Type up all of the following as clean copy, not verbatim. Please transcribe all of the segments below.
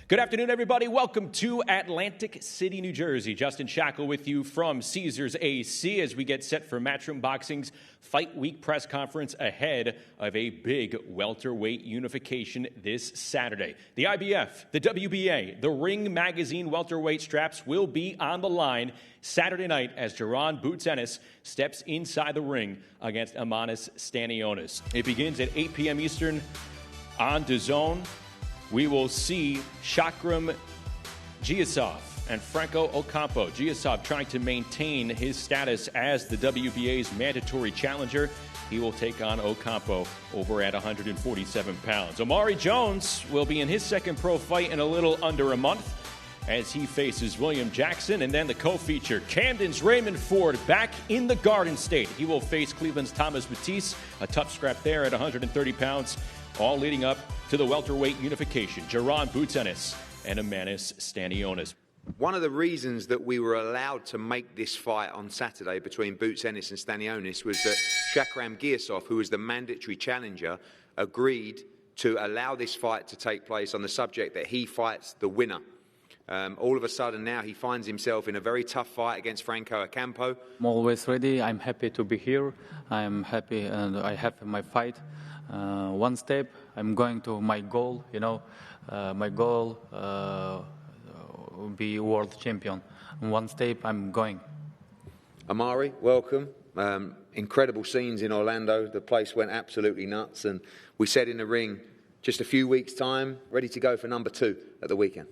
Good afternoon, everybody. Welcome to Atlantic City, New Jersey. Justin Shackle with you from Caesars AC as we get set for Matchroom Boxing's Fight Week press conference ahead of a big welterweight unification this Saturday. The IBF, the WBA, the Ring Magazine welterweight straps will be on the line Saturday night as Jaron Ennis steps inside the ring against Eimantas Stanionis. It begins at 8 p.m. Eastern on DAZN. We will see Shakram Giasov and Franco Ocampo. Giasov trying to maintain his status as the WBA's mandatory challenger. He will take on Ocampo over at 147 pounds. Omari Jones will be in his second pro fight in a little under a month as he faces William Jackson. And then the co-feature, Camden's Raymond Ford back in the Garden State. He will face Cleveland's Thomas Batiste, a tough scrap there at 130 pounds. All leading up to the welterweight unification. Jaron Ennis and Eimantas Stanionis. One of the reasons that we were allowed to make this fight on Saturday between Ennis and Stanionis was that Shakram Giasov, who was the mandatory challenger, agreed to allow this fight to take place on the subject that he fights the winner. All of a sudden now he finds himself in a very tough fight against Franco Ocampo. I'm always ready. I'm happy to be here. I'm happy and I have my fight. One step, I'm going to my goal, my goal will be world champion. One step, I'm going. Omari, welcome. Incredible scenes in Orlando. The place went absolutely nuts. And we said in the ring, just a few weeks' time, ready to go for number 2 at the weekend.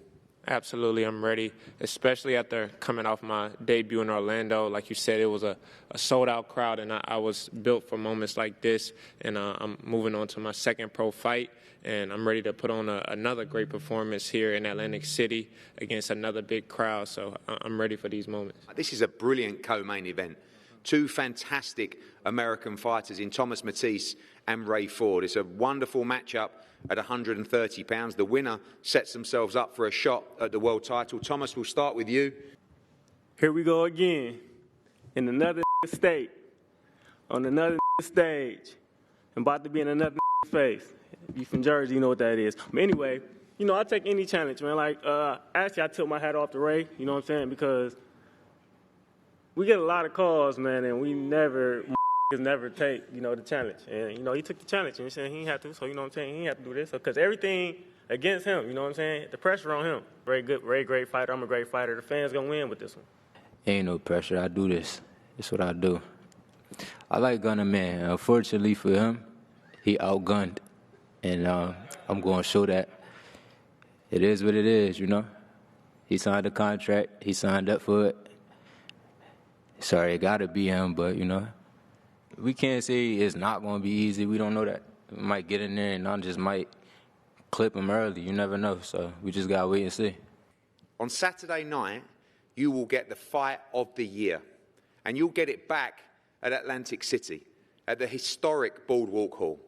Absolutely, I'm ready, especially after coming off my debut in Orlando. Like you said, it was a sold-out crowd, and I was built for moments like this. And I'm moving on to my second pro fight, and I'm ready to put on another great performance here in Atlantic City against another big crowd. So I'm ready for these moments. This is a brilliant co-main event. 2 fantastic American fighters in Thomas Batiste and Ray Ford. It's a wonderful matchup at 130 pounds. The winner sets themselves up for a shot at the world title. Thomas, we'll start with you. Here we go again, in another state, on another stage. I'm about to be in another face. If you from Jersey, you know what that is. But anyway, I take any challenge, man. Actually, I took my hat off to Ray, you know what I'm saying, because we get a lot of calls, man, and we never take, the challenge. And, he took the challenge, and he said he didn't have to, so, he didn't have to do this. Because everything against him, you know what I'm saying? The pressure on him. Ray great fighter. I'm a great fighter. The fans going to win with this one. Ain't no pressure. I do this. It's what I do. I like gunning, man. Unfortunately for him, he outgunned. And I'm going to show that it is what it is, He signed a contract. He signed up for it. Sorry, it got to be him, but, we can't say it's not going to be easy. We don't know that. We might get in there and I just might clip him early. You never know. So we just got to wait and see. On Saturday night, you will get the fight of the year. And you'll get it back at Atlantic City, at the historic Boardwalk Hall.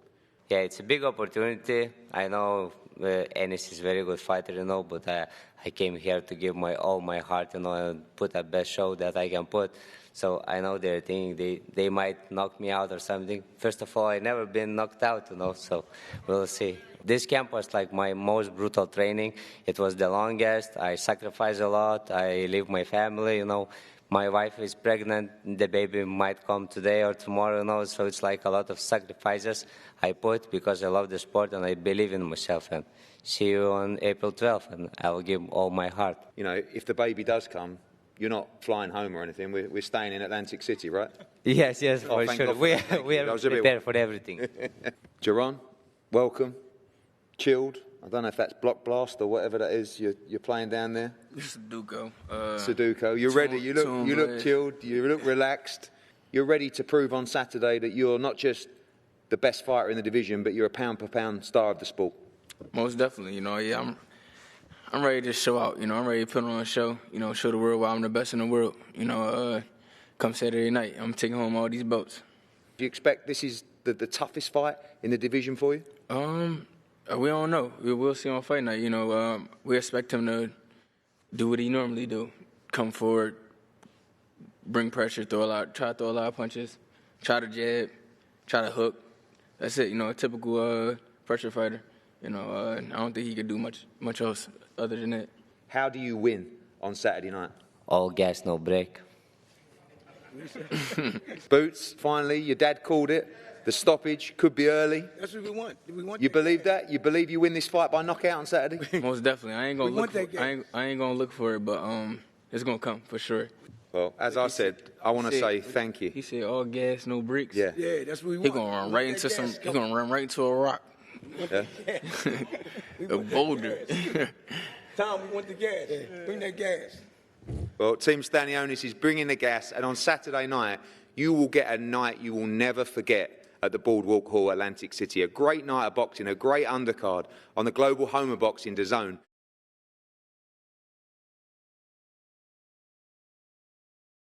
Yeah, it's a big opportunity. I know Ennis is a very good fighter, but I came here to give all my heart, and put the best show that I can put. So I know they're thinking they might knock me out or something. First of all, I've never been knocked out, so we'll see. This camp was like my most brutal training. It was the longest. I sacrificed a lot. I leave my family, My wife is pregnant. The baby might come today or tomorrow, So it's like a lot of sacrifices I put because I love the sport and I believe in myself. And see you on April 12th, and I will give all my heart. If the baby does come, you're not flying home or anything. We're staying in Atlantic City, right? Yes, for sure. We are prepared for everything. Jaron, welcome. Chilled. I don't know if that's block blast or whatever that is you're playing down there. Sudoku. Sudoku. You're ready. You look chilled. You look relaxed. You're ready to prove on Saturday that you're not just the best fighter in the division, but you're a pound-per-pound star of the sport. Most definitely. I'm ready to show out. I'm ready to put on a show. Show the world why I'm the best in the world. Come Saturday night, I'm taking home all these belts. Do you expect this is the toughest fight in the division for you? We don't know. We'll see on fight night. We expect him to do what he normally do: come forward, bring pressure, try to throw a lot of punches, try to jab, try to hook. That's it. A typical pressure fighter. I don't think he could do much else other than that. How do you win on Saturday night? All gas, no break. Boots, finally, your dad called it. The stoppage could be early. That's what we want. We want You that believe gas. that? You believe you win this fight by knockout on Saturday? Most definitely. I ain't gonna We look. want that I ain't gonna look for it, but it's gonna come for sure. Well, as I said, I want to say thank you. He said all gas, no bricks. Yeah. Yeah, that's what we He want. gonna run We right want into that some. gas. He gonna run right into a rock, Yeah. a boulder. Tom, we want the gas. Bring that gas. Well, Team Stanionis is bringing the gas, and on Saturday night, you will get a night you will never forget at the Boardwalk Hall, Atlantic City. A great night of boxing, a great undercard on the global home of boxing, DAZN.